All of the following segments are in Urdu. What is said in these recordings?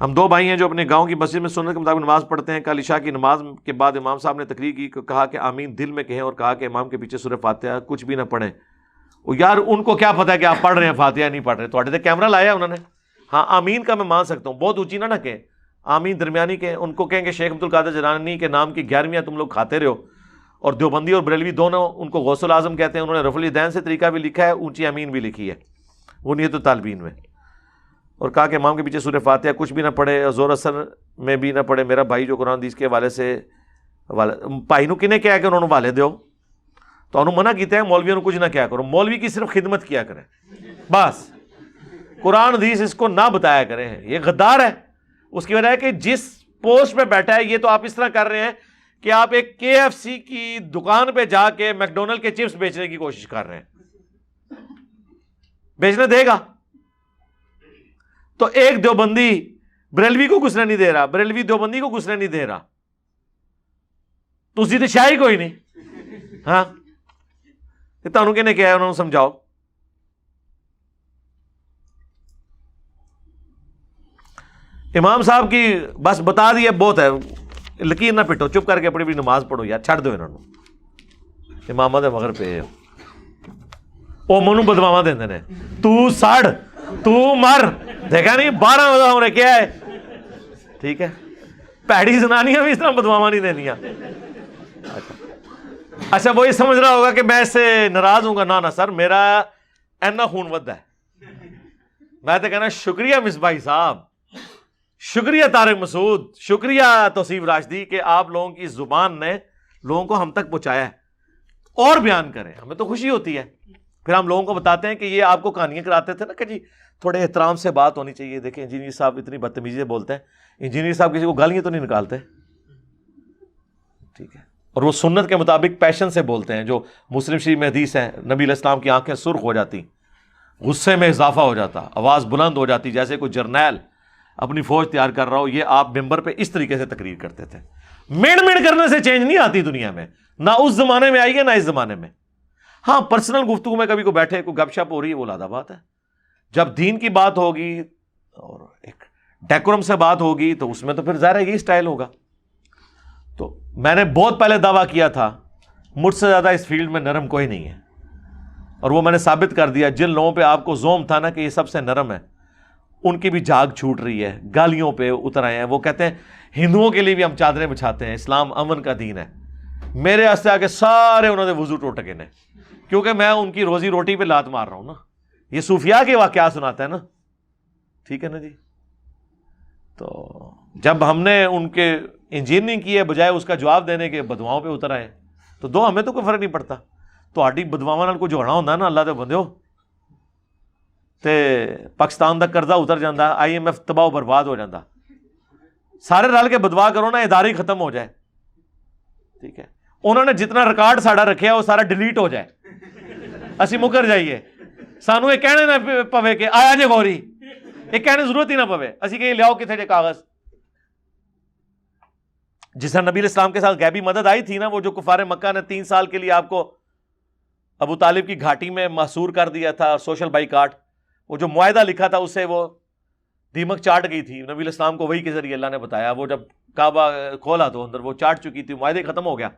ہم دو بھائی ہیں جو اپنے گاؤں کی مسجد میں سنت کے مطابق نماز پڑھتے ہیں. کل عشاء کی نماز کے بعد امام صاحب نے تقریر کی, کہا کہ آمین دل میں کہیں, اور کہا کہ امام کے پیچھے سورہ فاتحہ کچھ بھی نہ پڑھیں. یار ان کو کیا پتا ہے کہ آپ پڑھ رہے ہیں فاتحہ نہیں پڑھ رہے, تو تے کیمرہ لایا انہوں نے. ہاں آمین کا میں مان سکتا ہوں, بہت اونچی نہ کہیں, آمین درمیانی کہیں. ان کو کہیں کہ شیخ عبد القادر جیلانی کے نام کی 11ویں تم لوگ کھاتے رہو, اور دیوبندی اور بریلوی دونوں ان کو غوث الاعظم کہتے ہیں. انہوں نے رفع الیدین سے طریقہ بھی لکھا ہے, اونچی آمین بھی لکھی ہے وہ نیت الطالبین میں. اور کہا کہ امام کے پیچھے سورہ فاتحہ کچھ بھی نہ پڑھے, اور زور اثر میں بھی نہ پڑھے. میرا بھائی جو قرآن حدیث کے حوالے سے بھائی نو کنے کیا کہ انہوں نے والے دیو, تو انہوں منع کیتے ہیں مولویوں نے کچھ نہ کیا کرو. مولوی کی صرف خدمت کیا کریں بس, قرآن حدیث اس کو نہ بتایا کریں. یہ غدار ہے. اس کی وجہ ہے کہ جس پوسٹ پہ بیٹھا ہے, یہ تو آپ اس طرح کر رہے ہیں کہ آپ ایک KFC کی دکان پہ جا کے میک ڈونلڈ کے چپس بیچنے کی کوشش کر رہے ہیں. بیچنے دے گا تو ایک دیوبندی بریلوی کو گھسنے نہیں دے رہا, بریلوی دیوبندی کو گھسنے نہیں دے رہا, تو تو شاہی کوئی نہیں. ہاں تانوں کہنے کیا ہے, انہوں نے سمجھاؤ. امام صاحب کی بس بتا دیا بہت ہے, لکیر نہ پٹو, چپ کر کے اپنی بھی نماز پڑھو یار, چھڑ دو انہوں نے. امامت مگر پہ او منو بدماوا دیندے نے, تو سڑ تو مر, دیکھا نہیں 12 بدماوا نے کیا ہے. ٹھیک ہے, پیڑی زنانیاں بھی اس طرح بدماوا نہیں دینیاں. اچھا وہ یہ سمجھ رہا ہوگا کہ میں اس سے ناراض ہوں گا. نہ سر, میرا اینا خون ود ہے. میں تو کہنا شکریہ مصباحی صاحب, شکریہ طارق مسعود, شکریہ توصیف راشدی کہ آپ لوگوں کی زبان نے لوگوں کو ہم تک پہنچایا ہے. اور بیان کریں, ہمیں تو خوشی ہوتی ہے. پھر ہم لوگوں کو بتاتے ہیں کہ یہ آپ کو کہانیاں کراتے تھے نا کہ جی تھوڑے احترام سے بات ہونی چاہیے. دیکھیں انجینئر صاحب اتنی بدتمیزی سے بولتے ہیں, انجینئر صاحب کسی کو گالیاں تو نہیں نکالتے. ٹھیک ہے, اور وہ سنت کے مطابق پیشن سے بولتے ہیں. جو مسلم شریف میں حدیث ہے, نبی علیہ السلام کی آنکھیں سرخ ہو جاتی, غصے میں اضافہ ہو جاتا, آواز بلند ہو جاتی, جیسے کوئی جرنیل اپنی فوج تیار کر رہا ہو. یہ آپ ممبر پہ اس طریقے سے تقریر کرتے تھے. میڑ کرنے سے چینج نہیں آتی دنیا میں, نہ اس زمانے میں آئی ہے نہ اس زمانے میں. ہاں پرسنل گفتگو میں کبھی کو بیٹھے کوئی گپ شپ ہو رہی ہے, وہ علیحدہ بات ہے. جب دین کی بات ہوگی اور ایک ڈیکورم سے بات ہوگی تو اس میں تو پھر ظاہر ہے یہی سٹائل ہوگا. تو میں نے بہت پہلے دعویٰ کیا تھا مجھ سے زیادہ اس فیلڈ میں نرم کوئی نہیں ہے, اور وہ میں نے ثابت کر دیا. جن لوگوں پہ آپ کو زوم تھا نا کہ یہ سب سے نرم ہے, ان کی بھی جھاگ چھوٹ رہی ہے, گالیوں پہ اتر آئے ہیں. وہ کہتے ہیں ہندوؤں کے لیے بھی ہم چادریں بچھاتے ہیں, اسلام امن کا دین ہے. میرے واسطے آ کے سارے انہوں نے وضو ٹوٹ گئے, کیونکہ میں ان کی روزی روٹی پہ لات مار رہا ہوں نا. یہ صوفیاء کے واقعات سناتا ہے نا. ٹھیک ہے نا جی. تو جب ہم نے ان کے انجینئرنگ کی ہے, بجائے اس کا جواب دینے کے بدواؤں پہ اتر آئے, تو دو ہمیں تو کوئی فرق نہیں پڑتا. تو آڈی بدواواں نال کوئی جھگڑا ہوتا ہے نا, اللہ دے بندیو, تے پاکستان دا قرضہ اتر جاتا, IMF تباہ و برباد ہو جاتا. سارے رل کے بدوا کرو نا, ادارے ہی ختم ہو جائے. ٹھیک ہے, انہوں نے جتنا ریکارڈ ساڑا رکھا وہ سارا ڈیلیٹ ہو جائے, اسی مکر جائیے. سانو یہ کہنے نہ پوے کہ آیا جے غوری, یہ کہنے ضرورت ہی نہ پوے. اسی کہ لیاؤ کتنے جے کاغذ. جس طرح نبی علیہ السلام کے ساتھ غیبی مدد آئی تھی نا, وہ جو کفار مکہ نے 3 سال کے لیے آپ کو ابو طالب کی گھاٹی میں محصور کر دیا تھا, سوشل بائیکاٹ, وہ جو معاہدہ لکھا تھا اس سے وہ دیمک چاٹ گئی تھی. نبی علیہ السلام کو وہی کے ذریعے اللہ نے بتایا. وہ جب کعبہ کھولا تو اندر وہ چاٹ چکی تھی, معاہدے ختم ہو گیا.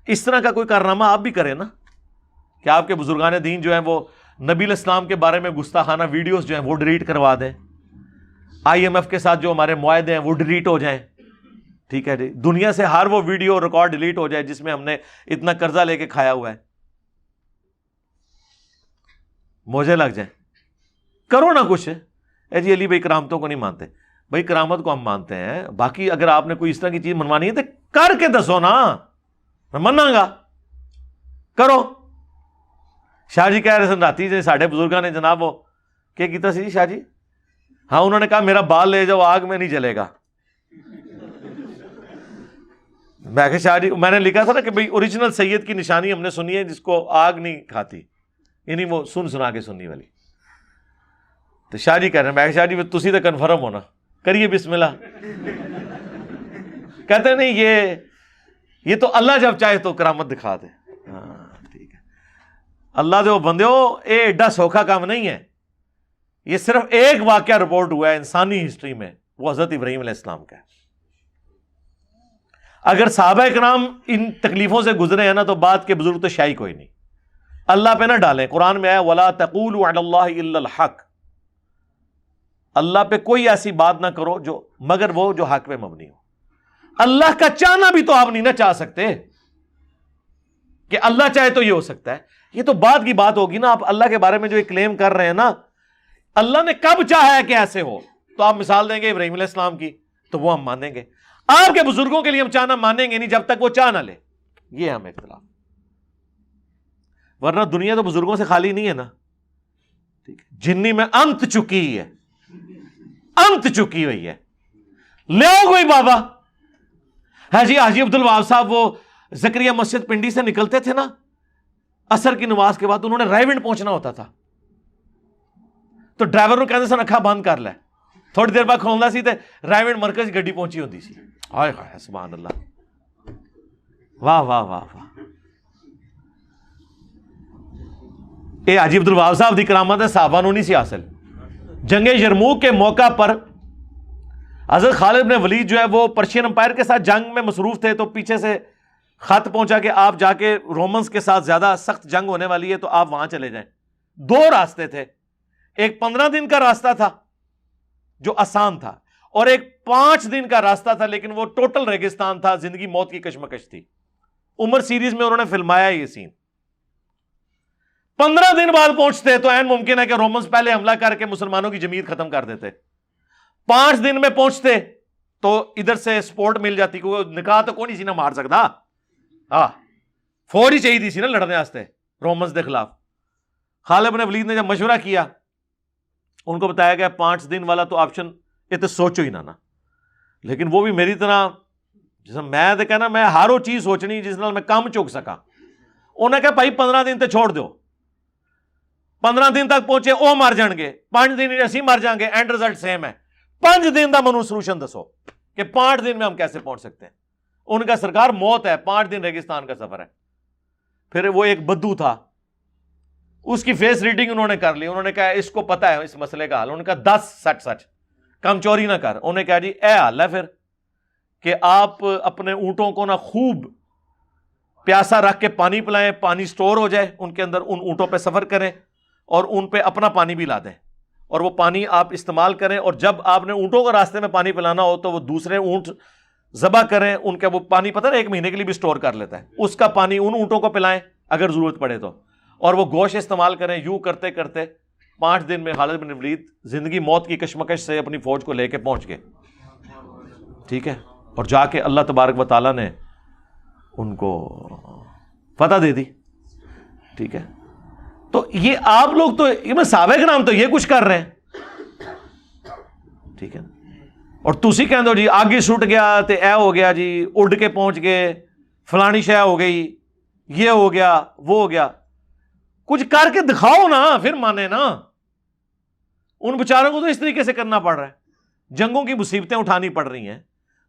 اس طرح کا کوئی کارنامہ آپ بھی کریں نا, کہ آپ کے بزرگان دین جو ہیں وہ نبی علیہ السلام کے بارے میں گستاخانہ ویڈیوز جو ہیں وہ ڈیلیٹ کروا دیں. IMF کے ساتھ جو ہمارے معاہدے ہیں وہ ڈیلیٹ ہو جائیں. ٹھیک ہے جی, دنیا سے ہر وہ ویڈیو ریکارڈ ڈیلیٹ ہو جائے جس میں ہم نے اتنا قرضہ لے کے کھایا ہوا ہے. موجے لگ جائیں, کرو نا کچھ. اے جی علی بھائی کرامتوں کو نہیں مانتے, بھائی کرامت کو ہم مانتے ہیں. باقی اگر آپ نے کوئی اس طرح کی چیز منوانی ہے تو کر کے دسو نا, میں مناں گا, کرو. شاہ جی کہہ رہے سن راتی جی ساڈے بزرگاں نے جناب وہ کیا کیتا سی شاہ جی, ہاں انہوں نے کہا میرا بال لے جاؤ آگ میں نہیں جلے گا. میں کہ شاہ جی, میں نے لکھا تھا نا کہ بھائی اوریجنل سید کی نشانی ہم نے سنی ہے جس کو آگ نہیں کھاتی, یعنی وہ سنا کے سننی والی. تو شاہ جی کہہ رہے ہیں, میں کہ شاہ جی تسی تو کنفرم ہونا, کریے بسم اللہ. کہتے ہیں نہیں یہ تو اللہ جب چاہے تو کرامت دکھا دے. ہاں ٹھیک ہے, اللہ دے بندے ہو, ایڈا سوکھا کام نہیں ہے. یہ صرف ایک واقعہ رپورٹ ہوا ہے انسانی ہسٹری میں, وہ حضرت ابراہیم علیہ السلام کا ہے. اگر صحابہ کرام ان تکلیفوں سے گزرے ہیں نا تو بعد کے بزرگ تو شاہی کوئی نہیں. اللہ پہ نہ ڈالیں. قرآن میں آیا وَلَا تَقُولُوا عَلَى اللَّهِ إِلَّا الْحَقَّ، اللہ پہ کوئی ایسی بات نہ کرو جو مگر وہ جو حق پہ مبنی ہو. اللہ کا چاہنا بھی تو آپ نہیں نہ چاہ سکتے کہ اللہ چاہے تو یہ ہو سکتا ہے. یہ تو بعد کی بات ہوگی نا. آپ اللہ کے بارے میں جو کلیم کر رہے ہیں نا، اللہ نے کب چاہا ہے کہ ایسے ہو، تو آپ مثال دیں گے ابراہیم علیہ السلام کی تو وہ ہم مانیں گے. آپ کے بزرگوں کے لیے ہم چاہنا مانیں گے نہیں جب تک وہ چاہ نہ لے. یہ ہم اختلاف. ورنہ دنیا تو بزرگوں سے خالی نہیں ہے نا. ٹھیک ہے، جنی میں انت چکی ہے، انت چکی ہوئی ہے. لے آؤ کوئی بابا. ہاں جی حاجی عبد الوہاب صاحب وہ زکریا مسجد پنڈی سے نکلتے تھے نا عصر کی نماز کے بعد، انہوں نے رائیونڈ پہنچنا ہوتا تھا تو ڈرائیور نو کہندے سن اکھا بند کر لے. تھوڑی دیر بعد کھولنا سی تے رائیونڈ مرکز گڈی پہنچی ہوندی سی. ہائے ہائے سبحان اللہ، واہ واہ واہ واہ. اے حاجی عبد الوہاب صاحب دی کرامت ہے، صحابہ نو نہیں سی حاصل. جنگ یرموک کے موقع پر حضرت خالد بن ولید جو ہے وہ پرشین امپائر کے ساتھ جنگ میں مصروف تھے، تو پیچھے سے خط پہنچا کہ آپ جا کے رومنز کے ساتھ زیادہ سخت جنگ ہونے والی ہے تو آپ وہاں چلے جائیں. 2 راستے تھے، ایک 15 دن کا راستہ تھا جو آسان تھا، اور ایک 5 دن کا راستہ تھا لیکن وہ ٹوٹل ریگستان تھا، زندگی موت کی کشمکش تھی. عمر سیریز میں انہوں نے فلمایا یہ سین. 15 دن بعد پہنچتے تو عین ممکن ہے کہ رومنز پہلے حملہ کر کے مسلمانوں کی جمعیت ختم کر دیتے. 5 دن میں پہنچتے تو ادھر سے سپورٹ مل جاتی، کیونکہ نکاح تو کوئی نہیں سی نہ مار سکتا. ہاں فوج ہی چاہیے سی نا لڑنے واسطے رومنز کے خلاف. خالد بن ولید نے جب مشورہ کیا، ان کو بتایا گیا 5 دن والا تو آپشن یہ تو سوچو ہی نہ. لیکن وہ بھی میری طرح جس میں تو کہنا میں ہر وہ چیز سوچنی جس نال میں کم چک سکا. انہوں نے کہا بھائی 15 دن تے چھوڑ دو. 15 دن تک پہنچے وہ مر جان گے، 5 دن اسی مر جان گے، اینڈ رزلٹ سیم ہے. 5 دن دا منو سولوشن دسو کہ 5 دن میں ہم کیسے پہنچ سکتے ہیں. ان کا سرکار موت ہے، 5 دن ریگستان کا سفر ہے. پھر وہ ایک بدو تھا، اس کی فیس ریڈنگ انہوں نے کر لی. انہوں نے کہا اس کو پتا ہے اس مسئلے کا حل. انہوں نے کہا 10 سچ کم چوری نہ کر. انہوں نے کہا جی اے حل ہے پھر کہ آپ اپنے اونٹوں کو نہ خوب پیاسا رکھ کے پانی پلائیں، پانی سٹور ہو جائے ان کے اندر، ان اونٹوں پہ سفر کریں اور ان پہ اپنا پانی بھی لا دیں اور وہ پانی آپ استعمال کریں. اور جب آپ نے اونٹوں کو راستے میں پانی پلانا ہو تو وہ دوسرے اونٹ ذبح کریں، ان کا وہ پانی پتہ ہے 1 مہینے کے لیے بھی سٹور کر لیتا ہے، اس کا پانی ان اونٹوں کو پلائیں اگر ضرورت پڑے تو، اور وہ گوشت استعمال کریں. یوں کرتے کرتے 5 دن میں خالد بن ولید زندگی موت کی کشمکش سے اپنی فوج کو لے کے پہنچ گئے. ٹھیک ہے، اور جا کے اللہ تبارک و تعالیٰ نے ان کو فتح دے دی. ٹھیک ہے، تو یہ آپ لوگ تو صحابہ کرام تو یہ کچھ کر رہے ہیں. ٹھیک ہے، اور تسی کہندے ہو جی آگے چھٹ گیا تے اے ہو گیا جی، اڑ کے پہنچ گئے، فلانی شے ہو گئی، یہ ہو گیا وہ ہو گیا. کچھ کر کے دکھاؤ نا پھر مانے نا. ان بیچاروں کو تو اس طریقے سے کرنا پڑ رہا ہے. جنگوں کی مصیبتیں اٹھانی پڑ رہی ہیں،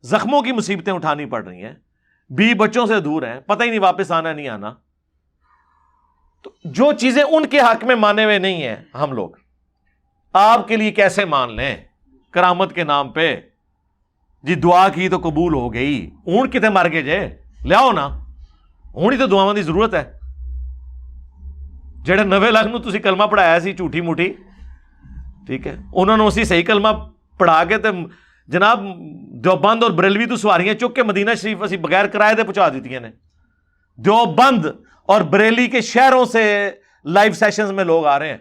زخموں کی مصیبتیں اٹھانی پڑ رہی ہیں، بیوی بچوں سے دور ہیں، پتہ ہی نہیں واپس آنا نہیں آنا. تو جو چیزیں ان کے حق میں مانے ہوئے نہیں ہیں ہم لوگ آپ کے لیے کیسے مان لیں کرامت کے نام پہ. جی دعا کی تو قبول ہو گئی، اونٹ کتنے مر گئے جے لیاؤ نا. ہونی تو دعاواں دی ضرورت ہے. جڑے 90 لاکھ نو تسی کلمہ پڑھایا سی جھوٹی موٹی، ٹھیک ہے، انہوں نے اسی صحیح کلمہ پڑھا کے تے جناب دیوبند اور بریلوی تو سواریاں چک کے مدینہ شریف اسی بغیر کرائے دے پہنچا دیتی نے. دیوبند اور بریلی کے شہروں سے لائیو سیشنز میں لوگ آ رہے ہیں،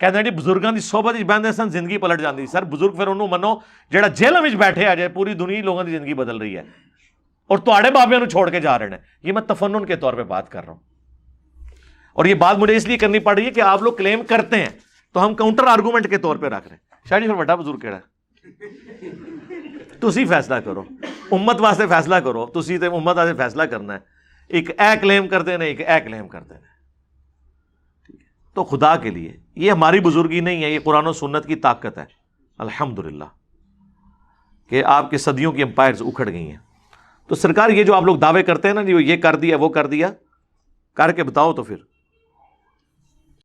کہتے ہیں جی بزرگاں دی صحبت وچ بہندے سن زندگی پلٹ جاندی. سر بزرگ پھر انہوں منو جڑا جیل وچ بیٹھے آ جائے، پوری دنیا لوگوں دی زندگی بدل رہی ہے اور تواڈے بابیاں نو چھوڑ کے جا رہے ہیں. یہ میں تفنن کے طور پہ بات کر رہا ہوں، اور یہ بات مجھے اس لیے کرنی پڑ رہی ہے کہ آپ لوگ کلیم کرتے ہیں تو ہم کاؤنٹر آرگومنٹ کے طور پہ رکھ رہے ہیں. شاہ جی پھر بڑا بزرگ کیڑا تسی فیصلہ کرو، امت واسطے فیصلہ کرو. تسی تے امت واسطے فیصلہ کرنا ہے. ایک اے کلیم کرتے ہیں، ایک اے کلیم کرتے ہیں. تو خدا کے لیے یہ ہماری بزرگی نہیں ہے، یہ قرآن و سنت کی طاقت ہے الحمدللہ کہ آپ کے صدیوں کی امپائرز اکھڑ گئی ہیں. تو سرکار یہ جو آپ لوگ دعوے کرتے ہیں نا جی یہ کر دیا وہ کر دیا، کر کے بتاؤ تو پھر